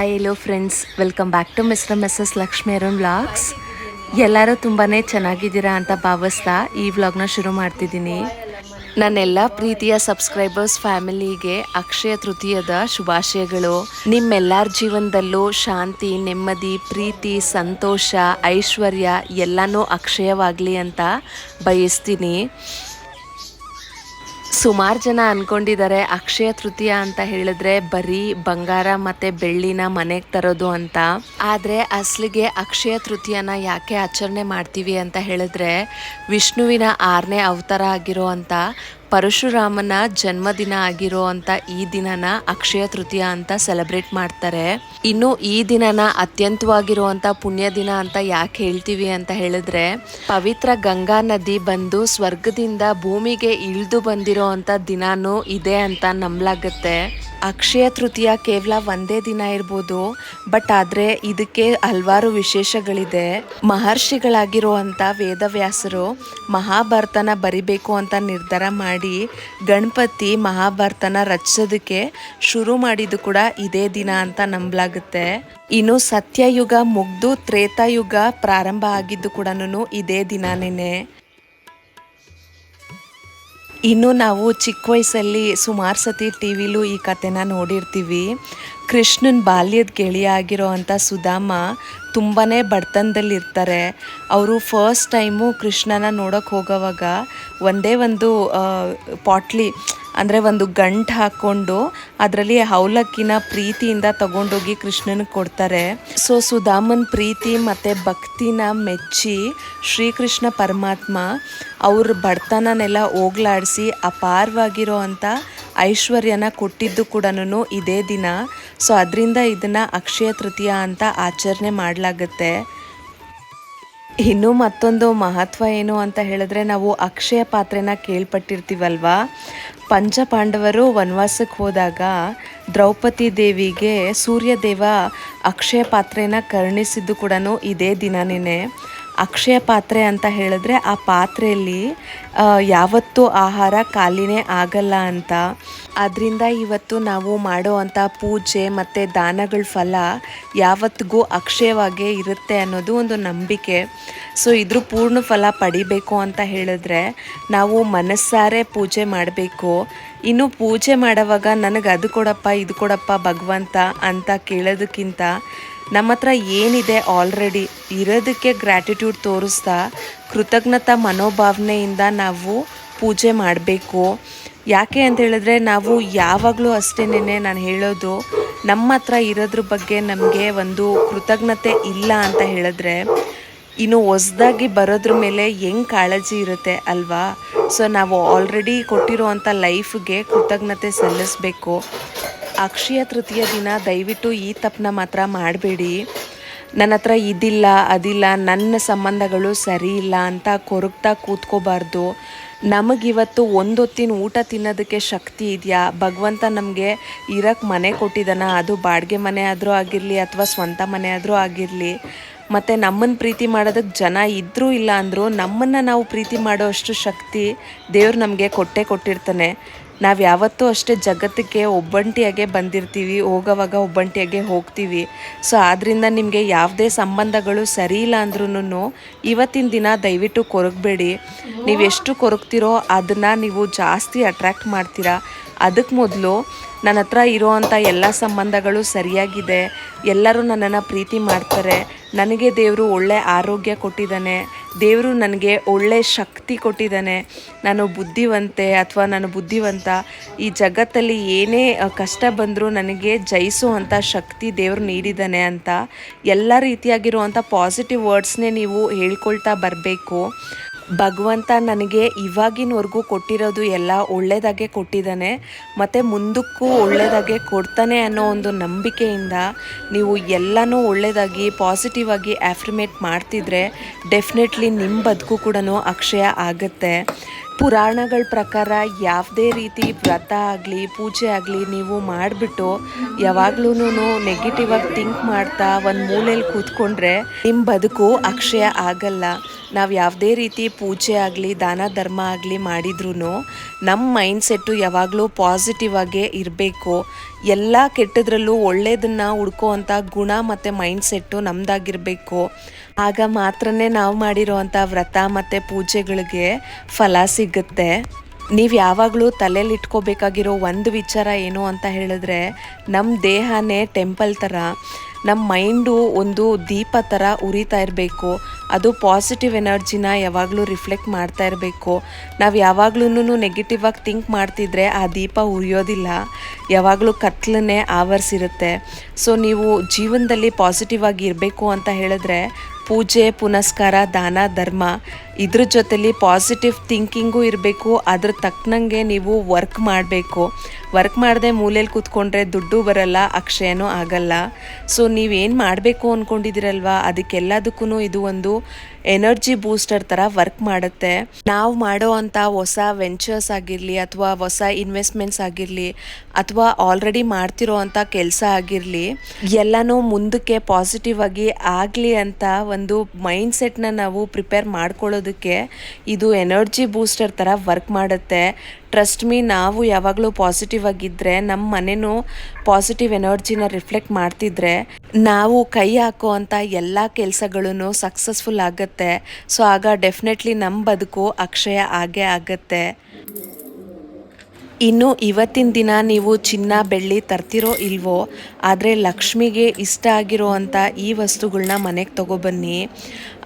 Hi hello friends, welcome back to mister missus Lakshmi Arun vlogs. ಎಲ್ಲರೂ ತುಂಬಾ ಚೆನ್ನಾಗಿದ್ದೀರಾ ಅಂತ ಭಾವಿಸ್ತಾ ಈ ವ್ಲಾಗ್ನ ಶುರು ಮಾಡ್ತಿದ್ದೀನಿ. ನನ್ನೆಲ್ಲ ಪ್ರೀತಿಯ ಸಬ್ಸ್ಕ್ರೈಬರ್ಸ್ ಫ್ಯಾಮಿಲಿಗೆ ಅಕ್ಷಯ ತೃತೀಯದ ಶುಭಾಶಯಗಳು. ನಿಮ್ಮೆಲ್ಲರ ಜೀವನದಲ್ಲೂ ಶಾಂತಿ, ನೆಮ್ಮದಿ, ಪ್ರೀತಿ, ಸಂತೋಷ, ಐಶ್ವರ್ಯ ಎಲ್ಲನೂ ಅಕ್ಷಯವಾಗಲಿ ಅಂತ ಬಯಸ್ತೀನಿ. ಸುಮಾರು ಜನ ಅಂದ್ಕೊಂಡಿದ್ದಾರೆ ಅಕ್ಷಯ ತೃತೀಯ ಅಂತ ಹೇಳಿದ್ರೆ ಬರೀ ಬಂಗಾರ ಮತ್ತು ಬೆಳ್ಳಿನ ಮನೆಗೆ ತರೋದು ಅಂತ. ಆದರೆ ಅಸಲಿಗೆ ಅಕ್ಷಯ ತೃತೀಯನ ಯಾಕೆ ಆಚರಣೆ ಮಾಡ್ತೀವಿ ಅಂತ ಹೇಳಿದ್ರೆ ವಿಷ್ಣುವಿನ 6ನೇ ಅವತಾರ ಆಗಿರೋ ಅಂಥ ಪರಶುರಾಮನ ಜನ್ಮದಿನ ಆಗಿರೋ ಅಂಥ ಈ ದಿನನ ಅಕ್ಷಯ ತೃತೀಯ ಅಂತ ಸೆಲೆಬ್ರೇಟ್ ಮಾಡ್ತಾರೆ. ಇನ್ನು ಈ ದಿನನ ಅತ್ಯಂತವಾಗಿರುವಂಥ ಪುಣ್ಯ ದಿನ ಅಂತ ಯಾಕೆ ಹೇಳ್ತೀವಿ ಅಂತ ಹೇಳಿದ್ರೆ ಪವಿತ್ರ ಗಂಗಾ ನದಿ ಬಂದು ಸ್ವರ್ಗದಿಂದ ಭೂಮಿಗೆ ಇಳಿದು ಬಂದಿರೋ ಅಂಥ ದಿನಾನೂ ಇದೆ ಅಂತ ನಂಬಲಾಗುತ್ತೆ. ಅಕ್ಷಯ ತೃತೀಯ ಕೇವಲ ಒಂದೇ ದಿನ ಇರ್ಬೋದು, ಬಟ್ ಆದರೆ ಇದಕ್ಕೆ ಹಲವಾರು ವಿಶೇಷಗಳಿದೆ. ಮಹರ್ಷಿಗಳಾಗಿರುವಂಥ ವೇದವ್ಯಾಸರು ಮಹಾಭಾರತನ ಬರಿಬೇಕು ಅಂತ ನಿರ್ಧಾರ ಮಾಡಿ ಗಣಪತಿ ಮಹಾಭಾರತನ ರಚಿಸೋದಕ್ಕೆ ಶುರು ಮಾಡಿದ್ದು ಕೂಡ ಇದೇ ದಿನ ಅಂತ ನಂಬಲಾಗುತ್ತೆ. ಇನ್ನು ಸತ್ಯಯುಗ ಮುಗ್ದು ತ್ರೇತಾಯುಗ ಪ್ರಾರಂಭ ಆಗಿದ್ದು ಕೂಡ ಇದೇ ದಿನಾನೇ. ಇನ್ನು ನಾವು ಚಿಕ್ಕ ವಯಸ್ಸಲ್ಲಿ ಸುಮಾರು ಸತಿ ಟಿ ವಿಲೂ ಈ ಕಥೆನ ನೋಡಿರ್ತೀವಿ. ಕೃಷ್ಣನ ಬಾಲ್ಯದ ಗೆಳೆಯ ಆಗಿರೋ ಅಂಥ ಸುಧಾಮ ತುಂಬಾ ಬಡತನದಲ್ಲಿರ್ತಾರೆ. ಅವರು ಫಸ್ಟ್ ಟೈಮು ಕೃಷ್ಣನ ನೋಡೋಕೆ ಹೋಗೋವಾಗ ಒಂದೇ ಒಂದು ಪಾಟ್ಲಿ ಅಂದರೆ ಒಂದು ಗಂಟು ಹಾಕ್ಕೊಂಡು ಅದರಲ್ಲಿ ಅವಲಕ್ಕಿನ ಪ್ರೀತಿಯಿಂದ ತಗೊಂಡೋಗಿ ಕೃಷ್ಣನಿಗೆ ಕೊಡ್ತಾರೆ. ಸೊ ಸುಧಾಮನ್ ಪ್ರೀತಿ ಮತ್ತು ಭಕ್ತಿನ ಮೆಚ್ಚಿ ಶ್ರೀಕೃಷ್ಣ ಪರಮಾತ್ಮ ಅವ್ರ ಬಡತನನೆಲ್ಲ ಹೋಗ್ಲಾಡಿಸಿ ಅಪಾರವಾಗಿರೋ ಅಂಥ ಐಶ್ವರ್ಯನ ಕೊಟ್ಟಿದ್ದು ಕೂಡ ಇದೇ ದಿನ. ಸೊ ಅದರಿಂದ ಇದನ್ನು ಅಕ್ಷಯ ತೃತೀಯ ಅಂತ ಆಚರಣೆ ಮಾಡಲಾಗುತ್ತೆ. ಇನ್ನೂ ಮತ್ತೊಂದು ಮಹತ್ವ ಏನು ಅಂತ ಹೇಳಿದ್ರೆ ನಾವು ಅಕ್ಷಯ ಪಾತ್ರೆನ ಕೇಳ್ಪಟ್ಟಿರ್ತೀವಲ್ವಾ. ಪಂಚಪಾಂಡವರು ವನವಾಸಕ್ಕೆ ಹೋದಾಗ ದ್ರೌಪದಿ ದೇವಿಗೆ ಸೂರ್ಯದೇವ ಅಕ್ಷಯ ಪಾತ್ರೆನ ಕರುಣಿಸಿದ್ದು ಕೂಡ ಇದೇ ದಿನನೇ. ಅಕ್ಷಯ ಪಾತ್ರೆ ಅಂತ ಹೇಳಿದ್ರೆ ಆ ಪಾತ್ರೆಯಲ್ಲಿ ಯಾವತ್ತೂ ಆಹಾರ ಖಾಲಿನೇ ಆಗಲ್ಲ ಅಂತ. ಅದರಿಂದ ಇವತ್ತು ನಾವು ಮಾಡೋ ಅಂಥ ಪೂಜೆ ಮತ್ತು ದಾನಗಳ ಫಲ ಯಾವತ್ತಿಗೂ ಅಕ್ಷಯವಾಗೇ ಇರುತ್ತೆ ಅನ್ನೋದು ಒಂದು ನಂಬಿಕೆ. ಸೊ ಇದ್ರ ಪೂರ್ಣ ಫಲ ಪಡಿಬೇಕು ಅಂತ ಹೇಳಿದ್ರೆ ನಾವು ಮನಸ್ಸಾರೆ ಪೂಜೆ ಮಾಡಬೇಕು. ಇನ್ನು ಪೂಜೆ ಮಾಡೋವಾಗ ನನಗೆ ಅದು ಕೊಡಪ್ಪ ಇದು ಕೊಡಪ್ಪ ಭಗವಂತ ಅಂತ ಕೇಳೋದಕ್ಕಿಂತ ನಮ್ಮ ಹತ್ರ ಏನಿದೆ ಆಲ್ರೆಡಿ ಇರೋದಕ್ಕೆ ಗ್ರ್ಯಾಟಿಟ್ಯೂಡ್ ತೋರಿಸ್ತಾ ಕೃತಜ್ಞತಾ ಮನೋಭಾವನೆಯಿಂದ ನಾವು ಪೂಜೆ ಮಾಡಬೇಕು. ಯಾಕೆ ಅಂತ ಹೇಳಿದ್ರೆ ನಾವು ಯಾವಾಗಲೂ ಅಷ್ಟೇನೆ ನಾನು ಹೇಳೋದು, ನಮ್ಮ ಹತ್ರ ಇರೋದ್ರ ಬಗ್ಗೆ ನಮಗೆ ಒಂದು ಕೃತಜ್ಞತೆ ಇಲ್ಲ ಅಂತ ಹೇಳಿದ್ರೆ ಇನ್ನು ಹೊಸ್ದಾಗಿ ಬರೋದ್ರ ಮೇಲೆ ಹೆಂಗೆ ಕಾಳಜಿ ಇರುತ್ತೆ ಅಲ್ವಾ. ಸೊ ನಾವು ಆಲ್ರೆಡಿ ಕೊಟ್ಟಿರೋವಂಥ ಲೈಫ್ಗೆ ಕೃತಜ್ಞತೆ ಸಲ್ಲಿಸಬೇಕು. ಅಕ್ಷಯ ತೃತೀಯ ದಿನ ದಯವಿಟ್ಟು ಈ ತಪ್ಪನ್ನ ಮಾತ್ರ ಮಾಡಬೇಡಿ. ನನ್ನ ಹತ್ರ ಇದಿಲ್ಲ ಅದಿಲ್ಲ, ನನ್ನ ಸಂಬಂಧಗಳು ಸರಿ ಇಲ್ಲ ಅಂತ ಕೊರಗ್ತಾ ಕೂತ್ಕೋಬಾರ್ದು. ನಮಗಿವತ್ತು ಒಂದೊತ್ತಿನ ಊಟ ತಿನ್ನೋದಕ್ಕೆ ಶಕ್ತಿ ಇದೆಯಾ, ಭಗವಂತ ನಮಗೆ ಇರೋಕ್ಕೆ ಮನೆ ಕೊಟ್ಟಿದ್ದಾನ, ಅದು ಬಾಡಿಗೆ ಮನೆ ಆದರೂ ಆಗಿರಲಿ ಅಥವಾ ಸ್ವಂತ ಮನೆ ಆದರೂ ಆಗಿರಲಿ, ಮತ್ತು ನಮ್ಮನ್ನು ಪ್ರೀತಿ ಮಾಡೋದಕ್ಕೆ ಜನ ಇದ್ದರೂ ಇಲ್ಲ ಅಂದರೂ ನಮ್ಮನ್ನು ನಾವು ಪ್ರೀತಿ ಮಾಡೋ ಅಷ್ಟು ಶಕ್ತಿ ದೇವ್ರು ನಮಗೆ ಕೊಟ್ಟಿರ್ತಾನೆ. ನಾವು ಯಾವತ್ತೂ ಅಷ್ಟೇ ಜಗತ್ತಿಗೆ ಒಬ್ಬಂಟಿಯಾಗೆ ಬಂದಿರ್ತೀವಿ, ಹೋಗೋವಾಗ ಒಬ್ಬಂಟಿಯಾಗೆ ಹೋಗ್ತೀವಿ. ಸೊ ಆದ್ದರಿಂದ ನಿಮಗೆ ಯಾವುದೇ ಸಂಬಂಧಗಳು ಸರಿ ಇಲ್ಲ ಅಂದ್ರೂ ಇವತ್ತಿನ ದಿನ ದಯವಿಟ್ಟು ಕೊರಗಬೇಡಿ. ನೀವು ಎಷ್ಟು ಕೊರಗ್ತಿರೋ ಅದನ್ನು ನೀವು ಜಾಸ್ತಿ ಅಟ್ರ್ಯಾಕ್ಟ್ ಮಾಡ್ತೀರಾ. ಅದಕ್ಕೆ ಮೊದಲು ನನ್ನ ಹತ್ರ ಇರೋವಂಥ ಎಲ್ಲ ಸಂಬಂಧಗಳು ಸರಿಯಾಗಿದೆ, ಎಲ್ಲರೂ ನನ್ನನ್ನು ಪ್ರೀತಿ ಮಾಡ್ತಾರೆ, ನನಗೆ ದೇವರು ಒಳ್ಳೆ ಆರೋಗ್ಯ ಕೊಟ್ಟಿದ್ದಾನೆ, ದೇವರು ನನಗೆ ಒಳ್ಳೆ ಶಕ್ತಿ ಕೊಟ್ಟಿದ್ದಾನೆ, ನಾನು ಬುದ್ಧಿವಂತೆ ಅಥವಾ ನಾನು ಬುದ್ಧಿವಂತ, ಈ ಜಗತ್ತಲ್ಲಿ ಏನೇ ಕಷ್ಟ ಬಂದರೂ ನನಗೆ ಜಯಿಸುವಂಥ ಶಕ್ತಿ ದೇವರು ನೀಡಿದ್ದಾನೆ ಅಂತ ಎಲ್ಲ ರೀತಿಯಾಗಿರುವಂಥ ಪಾಸಿಟಿವ್ ವರ್ಡ್ಸ್ನೇ ನೀವು ಹೇಳ್ಕೊಳ್ತಾ ಬರಬೇಕು. ಭಗವಂತ ನನಗೆ ಇವಾಗಿನವರೆಗೂ ಕೊಟ್ಟಿರೋದು ಎಲ್ಲ ಒಳ್ಳೆಯದಾಗೆ ಕೊಟ್ಟಿದ್ದಾನೆ ಮತ್ತು ಮುಂದಕ್ಕೂ ಒಳ್ಳೆಯದಾಗೆ ಕೊಡ್ತಾನೆ ಅನ್ನೋ ಒಂದು ನಂಬಿಕೆಯಿಂದ ನೀವು ಎಲ್ಲನೂ ಒಳ್ಳೆಯದಾಗಿ ಪಾಸಿಟಿವ್ ಆಗಿ ಆಫರ್ಮೇಟ್ ಮಾಡ್ತಿದ್ರೆ ಡೆಫಿನೆಟ್ಲಿ ನಿಮ್ಮ ಬದುಕು ಕೂಡ ಅಕ್ಷಯ ಆಗುತ್ತೆ. ಪುರಾಣಗಳ ಪ್ರಕಾರ ಯಾವುದೇ ರೀತಿ ವ್ರತ ಆಗಲಿ ಪೂಜೆ ಆಗಲಿ ನೀವು ಮಾಡಿಬಿಟ್ಟು ಯಾವಾಗ್ಲೂ ನೆಗೆಟಿವ್ ಆಗಿ ಥಿಂಕ್ ಮಾಡ್ತಾ ಒಂದು ಮೂಲೆಯಲ್ಲಿ ಕೂತ್ಕೊಂಡ್ರೆ ನಿಮ್ಮ ಬದುಕು ಅಕ್ಷಯ ಆಗಲ್ಲ. ನಾವು ಯಾವುದೇ ರೀತಿ ಪೂಜೆ ಆಗಲಿ ದಾನ ಧರ್ಮ ಆಗಲಿ ಮಾಡಿದ್ರೂ ನಮ್ಮ ಮೈಂಡ್ಸೆಟ್ಟು ಯಾವಾಗಲೂ ಪಾಸಿಟಿವ್ ಆಗೇ ಇರಬೇಕು. ಎಲ್ಲ ಕೆಟ್ಟದ್ರಲ್ಲೂ ಒಳ್ಳೆಯದನ್ನು ಹುಡ್ಕೋವಂಥ ಗುಣ ಮತ್ತು ಮೈಂಡ್ಸೆಟ್ಟು ನಮ್ಮದಾಗಿರಬೇಕು. ಆಗ ಮಾತ್ರನೇ ನಾವು ಮಾಡಿರೋವಂಥ ವ್ರತ ಮತ್ತು ಪೂಜೆಗಳಿಗೆ ಫಲ ಸಿಗುತ್ತೆ. ನೀವು ಯಾವಾಗಲೂ ತಲೆಯಲ್ಲಿ ಇಟ್ಕೋಬೇಕಾಗಿರೋ ಒಂದು ವಿಚಾರ ಏನು ಅಂತ ಹೇಳಿದ್ರೆ, ನಮ್ಮ ದೇಹನೇ ಟೆಂಪಲ್ ಥರ, ನಮ್ಮ ಮೈಂಡು ಒಂದು ದೀಪ ಥರ ಉರಿತಾ ಇರಬೇಕು. ಅದು ಪಾಸಿಟಿವ್ ಎನರ್ಜಿನ ಯಾವಾಗಲೂ ರಿಫ್ಲೆಕ್ಟ್ ಮಾಡ್ತಾ ಇರಬೇಕು. ನಾವು ಯಾವಾಗ್ಲೂ ನೆಗೆಟಿವ್ ಆಗಿ ಥಿಂಕ್ ಮಾಡ್ತಿದ್ರೆ ಆ ದೀಪ ಉರಿಯೋದಿಲ್ಲ, ಯಾವಾಗಲೂ ಕತ್ಲನ್ನೇ ಆವರಿಸಿರುತ್ತೆ. ಸೊ ನೀವು ಜೀವನದಲ್ಲಿ ಪಾಸಿಟಿವ್ ಆಗಿ ಇರಬೇಕು ಅಂತ ಹೇಳಿದ್ರೆ ಪೂಜೆ ಪುನಸ್ಕಾರ ದಾನ ಧರ್ಮ ಇದ್ರ ಜೊತೆಲಿ ಪಾಸಿಟಿವ್ ಥಿಂಕಿಂಗು ಇರಬೇಕು. ಅದ್ರ ತಕ್ಕನಂಗೆ ನೀವು ವರ್ಕ್ ಮಾಡಬೇಕು. ವರ್ಕ್ ಮಾಡದೆ ಮೂಲೆಯಲ್ಲಿ ಕೂತ್ಕೊಂಡ್ರೆ ದುಡ್ಡು ಬರಲ್ಲ, ಅಕ್ಷಯನೂ ಆಗಲ್ಲ. ಸೊ ನೀವೇನು ಮಾಡಬೇಕು ಅಂದ್ಕೊಂಡಿದ್ದೀರಲ್ವ ಅದಕ್ಕೆಲ್ಲದಕ್ಕೂ ಇದು ಒಂದು ಎನರ್ಜಿ ಬೂಸ್ಟರ್ ಥರ ವರ್ಕ್ ಮಾಡುತ್ತೆ. ನಾವು ಮಾಡೋ ಅಂಥ ಹೊಸ ವೆಂಚರ್ಸ್ ಆಗಿರಲಿ ಅಥವಾ ಹೊಸ ಇನ್ವೆಸ್ಟ್ಮೆಂಟ್ಸ್ ಆಗಿರಲಿ ಅಥವಾ ಆಲ್ರೆಡಿ ಮಾಡ್ತಿರೋ ಅಂಥ ಕೆಲಸ ಆಗಿರಲಿ, ಎಲ್ಲನೂ ಮುಂದಕ್ಕೆ ಪಾಸಿಟಿವ್ ಆಗಿ ಆಗಲಿ ಅಂತ ಒಂದು ಮೈಂಡ್ಸೆಟ್ನ ನಾವು ಪ್ರಿಪೇರ್ ಮಾಡ್ಕೊಳ್ಳೋದಕ್ಕೆ ಇದು ಎನರ್ಜಿ ಬೂಸ್ಟರ್ ಥರ ವರ್ಕ್ ಮಾಡುತ್ತೆ. ಟ್ರಸ್ಟ್ ಮೀ, ನಾವು ಯಾವಾಗಲೂ ಪಾಸಿಟಿವ್ ಆಗಿದ್ದರೆ ನಮ್ಮ ಮನೆಯೂ ಪಾಸಿಟಿವ್ ಎನರ್ಜಿನ ರಿಫ್ಲೆಕ್ಟ್ ಮಾಡ್ತಿದ್ರೆ ನಾವು ಕೈ ಹಾಕೋ ಅಂಥ ಎಲ್ಲ ಕೆಲಸಗಳೂ ಸಕ್ಸಸ್ಫುಲ್ ಆಗುತ್ತೆ. ಸೊ ಆಗ ಡೆಫಿನೆಟ್ಲಿ ನಮ್ಮ ಬದುಕು ಅಕ್ಷಯ ಆಗೇ ಆಗುತ್ತೆ. ಇನ್ನು ಇವತ್ತಿನ ದಿನ ನೀವು ಚಿನ್ನ ಬೆಳ್ಳಿ ತರ್ತಿರೋ ಇಲ್ವೋ, ಆದರೆ ಲಕ್ಷ್ಮಿಗೆ ಇಷ್ಟ ಆಗಿರೋ ಅಂಥ ಈ ವಸ್ತುಗಳನ್ನ ಮನೆಗೆ ತಗೊಬನ್ನಿ.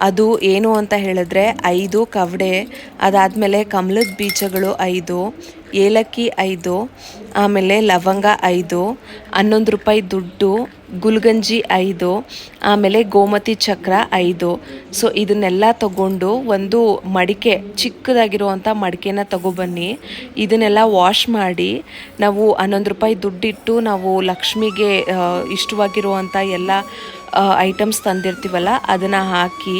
ಅದು ಏನು ಅಂತ ಹೇಳಿದ್ರೆ 5 ಕವಡೆ, ಅದಾದಮೇಲೆ ಕಮಲದ ಬೀಜಗಳು 5, ಏಲಕ್ಕಿ 5, ಆಮೇಲೆ ಲವಂಗ 5, 11 ರೂಪಾಯಿ ದುಡ್ಡು, ಗುಲ್ಗಂಜಿ 5, ಆಮೇಲೆ ಗೋಮತಿ ಚಕ್ರ 5. ಸೊ ಇದನ್ನೆಲ್ಲ ತಗೊಂಡು ಒಂದು ಮಡಿಕೆ, ಚಿಕ್ಕದಾಗಿರುವಂಥ ಮಡಿಕೆನ ತಗೊಬನ್ನಿ. ಇದನ್ನೆಲ್ಲ ವಾಶ್ ಮಾಡಿ ನಾವು 11 ರೂಪಾಯಿ ದುಡ್ಡಿಟ್ಟು ನಾವು ಲಕ್ಷ್ಮಿಗೆ ಇಷ್ಟವಾಗಿರುವಂಥ ಎಲ್ಲ ಐಟಮ್ಸ್ ತಂದಿರ್ತೀವಲ್ಲ ಅದನ್ನು ಹಾಕಿ,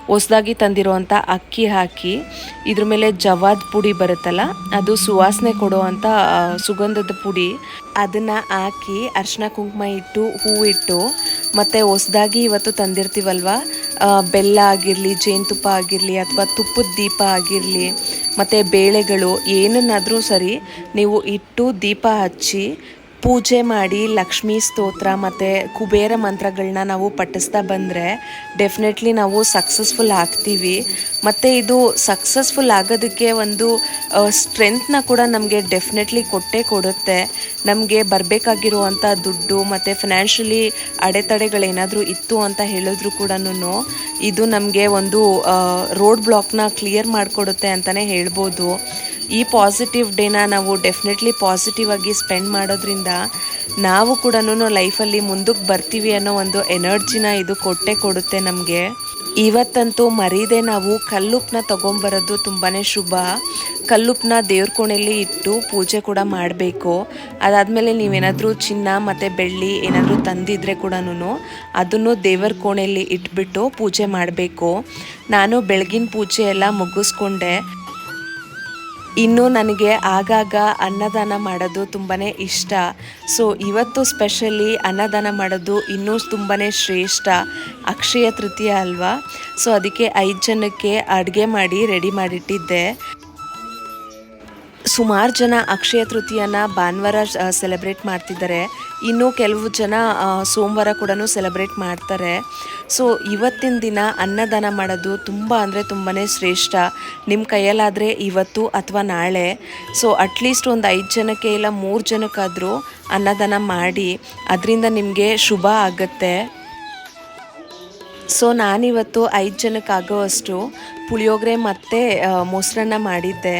ಹೊಸದಾಗಿ ತಂದಿರುವಂಥ ಅಕ್ಕಿ ಹಾಕಿ, ಇದ್ರ ಮೇಲೆ ಜವಾದ್ ಪುಡಿ ಬರುತ್ತಲ್ಲ ಅದು ಸುವಾಸನೆ ಕೊಡುವಂಥ ಸುಗಂಧದ ಪುಡಿ, ಅದನ್ನು ಹಾಕಿ ಅರಿಶಿನ ಕುಂಕುಮ ಇಟ್ಟು ಹೂವಿಟ್ಟು, ಮತ್ತು ಹೊಸದಾಗಿ ಇವತ್ತು ತಂದಿರ್ತೀವಲ್ವ ಬೆಲ್ಲ ಆಗಿರಲಿ ಜೇನುತುಪ್ಪ ಆಗಿರಲಿ ಅಥವಾ ತುಪ್ಪದ ದೀಪ ಆಗಿರಲಿ ಮತ್ತು ಬೇಳೆಗಳು ಏನನ್ನಾದರೂ ಸರಿ ನೀವು ಇಟ್ಟು ದೀಪ ಹಚ್ಚಿ ಪೂಜೆ ಮಾಡಿ ಲಕ್ಷ್ಮೀ ಸ್ತೋತ್ರ ಮತ್ತು ಕುಬೇರ ಮಂತ್ರಗಳನ್ನ ನಾವು ಪಠಿಸ್ತಾ ಬಂದರೆ ಡೆಫಿನೆಟ್ಲಿ ನಾವು ಸಕ್ಸಸ್ಫುಲ್ ಆಗ್ತೀವಿ. ಮತ್ತು ಇದು ಸಕ್ಸಸ್ಫುಲ್ ಆಗೋದಕ್ಕೆ ಒಂದು ಸ್ಟ್ರೆಂತ್ನ ಕೂಡ ನಮಗೆ ಡೆಫಿನೆಟ್ಲಿ ಕೊಟ್ಟೇ ಕೊಡುತ್ತೆ. ನಮಗೆ ಬರಬೇಕಾಗಿರುವಂಥ ದುಡ್ಡು ಮತ್ತು ಫಿನಾನ್ಷಿಯಲಿ ಅಡೆತಡೆಗಳೇನಾದರೂ ಇತ್ತು ಅಂತ ಹೇಳಿದ್ರು ಕೂಡ ಇದು ನಮಗೆ ಒಂದು ರೋಡ್ ಬ್ಲಾಕ್ನ ಕ್ಲಿಯರ್ ಮಾಡಿಕೊಡುತ್ತೆ ಅಂತಲೇ ಹೇಳ್ಬೋದು. ಈ ಪಾಸಿಟಿವ್ ಡೇನ ನಾವು ಡೆಫಿನೆಟ್ಲಿ ಪಾಸಿಟಿವ್ ಆಗಿ ಸ್ಪೆಂಡ್ ಮಾಡೋದ್ರಿಂದ ನಾವು ಕೂಡ ಲೈಫಲ್ಲಿ ಮುಂದಕ್ಕೆ ಬರ್ತೀವಿ ಅನ್ನೋ ಒಂದು ಎನರ್ಜಿನ ಇದು ಕೊಟ್ಟೇ ಕೊಡುತ್ತೆ ನಮಗೆ. ಇವತ್ತಂತೂ ಮರೀದೆ ನಾವು ಕಲ್ಲುಪ್ಪನ್ನ ತೊಗೊಂಬರೋದು ತುಂಬಾ ಶುಭ. ಕಲ್ಲುಪ್ಪನ್ನ ದೇವ್ರ ಕೋಣೆಯಲ್ಲಿ ಇಟ್ಟು ಪೂಜೆ ಕೂಡ ಮಾಡಬೇಕು. ಅದಾದಮೇಲೆ ನೀವೇನಾದರೂ ಚಿನ್ನ ಮತ್ತು ಬೆಳ್ಳಿ ಏನಾದರೂ ತಂದಿದ್ರೆ ಕೂಡ ಅದನ್ನು ದೇವರ ಕೋಣೆಯಲ್ಲಿ ಇಟ್ಬಿಟ್ಟು ಪೂಜೆ ಮಾಡಬೇಕು. ನಾನು ಬೆಳಗಿನ ಪೂಜೆ ಎಲ್ಲ ಮುಗಿಸ್ಕೊಂಡೆ. ಇನ್ನು ನನಗೆ ಆಗಾಗ ಅನ್ನದಾನ ಮಾಡೋದು ತುಂಬಾ ಇಷ್ಟ. ಸೊ ಇವತ್ತು ಸ್ಪೆಷಲಿ ಅನ್ನದಾನ ಮಾಡೋದು ಇನ್ನೂ ತುಂಬಾ ಶ್ರೇಷ್ಠ. ಅಕ್ಷಯ ತೃತೀಯ ಅಲ್ವಾ, ಸೊ ಅದಕ್ಕೆ 5 ಜನಕ್ಕೆ ಅಡುಗೆ ಮಾಡಿ ರೆಡಿ ಮಾಡಿಟ್ಟಿದ್ದೆ. ಸುಮಾರು ಜನ ಅಕ್ಷಯ ತೃತೀಯನ ಭಾನುವಾರ ಸೆಲೆಬ್ರೇಟ್ ಮಾಡ್ತಿದ್ದಾರೆ, ಇನ್ನು ಕೆಲವು ಜನ ಸೋಮವಾರ ಕೂಡ ಸೆಲೆಬ್ರೇಟ್ ಮಾಡ್ತಾರೆ. ಸೊ ಇವತ್ತಿನ ದಿನ ಅನ್ನದಾನ ಮಾಡೋದು ತುಂಬ ಅಂದರೆ ತುಂಬಾ ಶ್ರೇಷ್ಠ. ನಿಮ್ಮ ಕೈಯಲ್ಲಾದರೆ ಇವತ್ತು ಅಥವಾ ನಾಳೆ, ಸೊ ಅಟ್ಲೀಸ್ಟ್ ಒಂದು 5 ಜನಕ್ಕೆ ಇಲ್ಲ 3 ಜನಕ್ಕಾದರೂ ಅನ್ನದಾನ ಮಾಡಿ, ಅದರಿಂದ ನಿಮಗೆ ಶುಭ ಆಗುತ್ತೆ. ಸೊ ನಾನಿವತ್ತು 5 ಜನಕ್ಕಾಗೋವಷ್ಟು ಪುಳಿಯೋಗರೆ ಮತ್ತು ಮೊಸರನ್ನ ಮಾಡಿದ್ದೆ.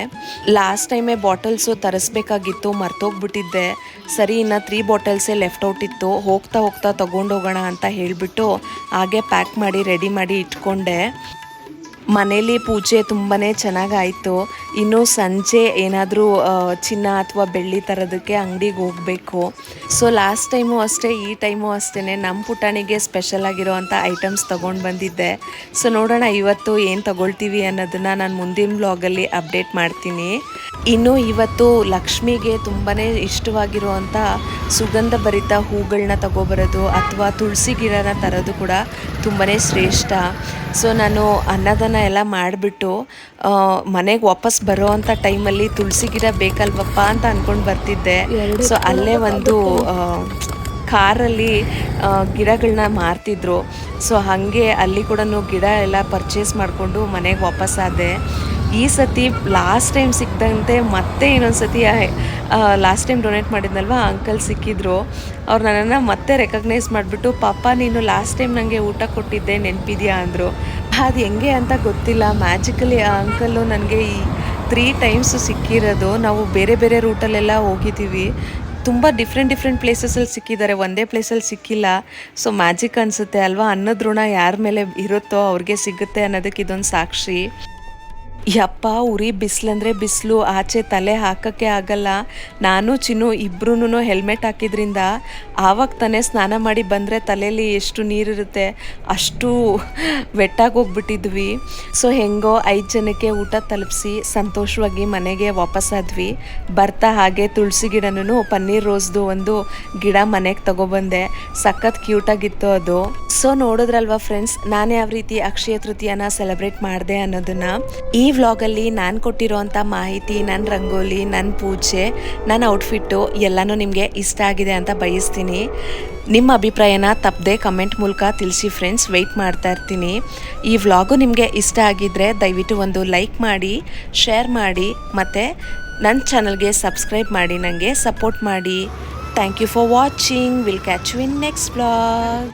ಲಾಸ್ಟ್ ಟೈಮೇ ಬಾಟಲ್ಸು ತರಿಸ್ಬೇಕಾಗಿತ್ತು, ಮರ್ತೋಗ್ಬಿಟ್ಟಿದ್ದೆ. ಸರಿ ಇನ್ನು 3 ಬಾಟಲ್ಸೇ ಲೆಫ್ಟ್ ಔಟ್ ಇತ್ತು, ಹೋಗ್ತಾ ಹೋಗ್ತಾ ತೊಗೊಂಡೋಗೋಣ ಅಂತ ಹೇಳಿಬಿಟ್ಟು ಹಾಗೆ ಪ್ಯಾಕ್ ಮಾಡಿ ರೆಡಿ ಮಾಡಿ ಇಟ್ಕೊಂಡೆ. ಮನೇಲಿ ಪೂಜೆ ತುಂಬಾ ಚೆನ್ನಾಗಾಯಿತು. ಇನ್ನು ಸಂಜೆ ಏನಾದರೂ ಚಿನ್ನ ಅಥವಾ ಬೆಳ್ಳಿ ತರೋದಕ್ಕೆ ಅಂಗಡಿಗೆ ಹೋಗಬೇಕು. ಸೊ ಲಾಸ್ಟ್ ಟೈಮು ಅಷ್ಟೇ, ಈ ಟೈಮು ಅಷ್ಟೇ ನಮ್ಮ ಪುಟಾಣಿಗೆ ಸ್ಪೆಷಲ್ ಆಗಿರೋವಂಥ ಐಟಮ್ಸ್ ತೊಗೊಂಡು ಬಂದಿದ್ದೆ. ಸೊ ನೋಡೋಣ ಇವತ್ತು ಏನು ತೊಗೊಳ್ತೀವಿ ಅನ್ನೋದನ್ನು ನಾನು ಮುಂದಿನ ವ್ಲಾಗಲ್ಲಿ ಅಪ್ಡೇಟ್ ಮಾಡ್ತೀನಿ. ಇನ್ನು ಇವತ್ತು ಲಕ್ಷ್ಮಿಗೆ ತುಂಬಾ ಇಷ್ಟವಾಗಿರುವಂಥ ಸುಗಂಧ ಭರಿತ ಹೂಗಳನ್ನ ತಗೊಬರೋದು ಅಥವಾ ತುಳಸಿ ಗಿಡನ ತರೋದು ಕೂಡ ತುಂಬಾ ಶ್ರೇಷ್ಠ. ಸೊ ನಾನು ಅನ್ನದಾನ ಎಲ್ಲ ಮಾಡಿಬಿಟ್ಟು ಮನೆಗೆ ವಾಪಸ್ ಬರೋ ಅಂಥ ಟೈಮಲ್ಲಿ ತುಳಸಿ ಗಿಡ ಬೇಕಲ್ವಪ್ಪ ಅಂತ ಅಂದ್ಕೊಂಡು ಬರ್ತಿದ್ದೆ. ಸೊ ಅಲ್ಲೇ ಒಂದು ಕಾರಲ್ಲಿ ಗಿಡಗಳನ್ನ ಮಾರ್ತಿದ್ರು. ಸೊ ಹಾಗೆ ಅಲ್ಲಿ ಕೂಡ ಗಿಡ ಎಲ್ಲ ಪರ್ಚೇಸ್ ಮಾಡಿಕೊಂಡು ಮನೆಗೆ ವಾಪಸ್ಸಾದೆ. ಈ ಸತಿ ಲಾಸ್ಟ್ ಟೈಮ್ ಸಿಕ್ಕಿದಂತೆ ಮತ್ತೆ ಇನ್ನೊಂದು ಸತಿ ಲಾಸ್ಟ್ ಟೈಮ್ ಡೊನೇಟ್ ಮಾಡಿದ್ನಲ್ವ ಅಂಕಲ್ ಸಿಕ್ಕಿದ್ರು. ಅವ್ರು ನನ್ನನ್ನು ಮತ್ತೆ ರೆಕಗ್ನೈಸ್ ಮಾಡಿಬಿಟ್ಟು, ಪಾಪ ನೀನು ಲಾಸ್ಟ್ ಟೈಮ್ ನನಗೆ ಊಟ ಕೊಟ್ಟಿದ್ದೆ ನೆನಪಿದೆಯಾ ಅಂದರು. ಅದು ಹೆಂಗೆ ಅಂತ ಗೊತ್ತಿಲ್ಲ, ಮ್ಯಾಜಿಕಲಿ ಆ ಅಂಕಲ್ಲು ನನಗೆ ಈ 3 ಟೈಮ್ಸು ಸಿಕ್ಕಿರೋದು. ನಾವು ಬೇರೆ ಬೇರೆ ರೂಟಲ್ಲೆಲ್ಲ ಹೋಗಿದ್ದೀವಿ, ತುಂಬ ಡಿಫ್ರೆಂಟ್ ಪ್ಲೇಸಸಲ್ಲಿ ಸಿಕ್ಕಿದ್ದಾರೆ, ಒಂದೇ ಪ್ಲೇಸಲ್ಲಿ ಸಿಕ್ಕಿಲ್ಲ. ಸೊ ಮ್ಯಾಜಿಕ್ ಅನಿಸುತ್ತೆ ಅಲ್ವಾ, ಅನ್ನದ ಋಣ ಯಾರ ಮೇಲೆ ಇರುತ್ತೋ ಅವ್ರಿಗೆ ಸಿಗುತ್ತೆ ಅನ್ನೋದಕ್ಕೆ ಇದೊಂದು ಸಾಕ್ಷಿ. ಯಪ್ಪ, ಉರಿ ಬಿಸಿಲಂದರೆ ಬಿಸಿಲು, ಆಚೆ ತಲೆ ಹಾಕೋಕ್ಕೆ ಆಗಲ್ಲ. ನಾನು ಚಿನ್ನು ಇಬ್ಬರೂ ಹೆಲ್ಮೆಟ್ ಹಾಕಿದ್ರಿಂದ ಆವಾಗ ತಾನೇ ಸ್ನಾನ ಮಾಡಿ ಬಂದರೆ ತಲೆಯಲ್ಲಿ ಎಷ್ಟು ನೀರಿರುತ್ತೆ ಅಷ್ಟು ವೆಟ್ಟಾಗಿ ಹೋಗ್ಬಿಟ್ಟಿದ್ವಿ. ಸೊ ಹೆಂಗೋ 5 ಜನಕ್ಕೆ ಊಟ ತಲುಪಿಸಿ ಸಂತೋಷವಾಗಿ ಮನೆಗೆ ವಾಪಸ್ಸಾದ್ವಿ. ಬರ್ತಾ ಹಾಗೆ ತುಳಸಿ ಗಿಡನೂ ಪನ್ನೀರ್ ರೋಸ್ದು ಒಂದು ಗಿಡ ಮನೆಗೆ ತಗೊಬಂದೆ. ಸಖತ್ ಕ್ಯೂಟಾಗಿತ್ತು ಅದು. ಸೊ ನೋಡಿದ್ರಲ್ವಾ ಫ್ರೆಂಡ್ಸ್, ನಾನು ಯಾವ ರೀತಿ ಅಕ್ಷಯ ತೃತೀಯನ ಸೆಲೆಬ್ರೇಟ್ ಮಾಡಿದೆ ಅನ್ನೋದನ್ನು. ಈ ವ್ಲಾಗಲ್ಲಿ ನಾನು ಕೊಟ್ಟಿರೋಂಥ ಮಾಹಿತಿ, ನನ್ನ ರಂಗೋಲಿ, ನನ್ನ ಪೂಜೆ, ನನ್ನ ಔಟ್ಫಿಟ್ಟು ಎಲ್ಲನೂ ನಿಮಗೆ ಇಷ್ಟ ಆಗಿದೆ ಅಂತ ಬಯಸ್ತೀನಿ. ನಿಮ್ಮ ಅಭಿಪ್ರಾಯನ ತಪ್ಪದೆ ಕಮೆಂಟ್ ಮೂಲಕ ತಿಳಿಸಿ ಫ್ರೆಂಡ್ಸ್, ವೆಯ್ಟ್ ಮಾಡ್ತಾ ಇರ್ತೀನಿ. ಈ ವ್ಲಾಗು ನಿಮಗೆ ಇಷ್ಟ ಆಗಿದ್ದರೆ ದಯವಿಟ್ಟು ಒಂದು ಲೈಕ್ ಮಾಡಿ, ಶೇರ್ ಮಾಡಿ, ಮತ್ತು ನನ್ನ ಚಾನಲ್ಗೆ ಸಬ್ಸ್ಕ್ರೈಬ್ ಮಾಡಿ ನನಗೆ ಸಪೋರ್ಟ್ ಮಾಡಿ. Thank you for watching. Will catch you in next vlog.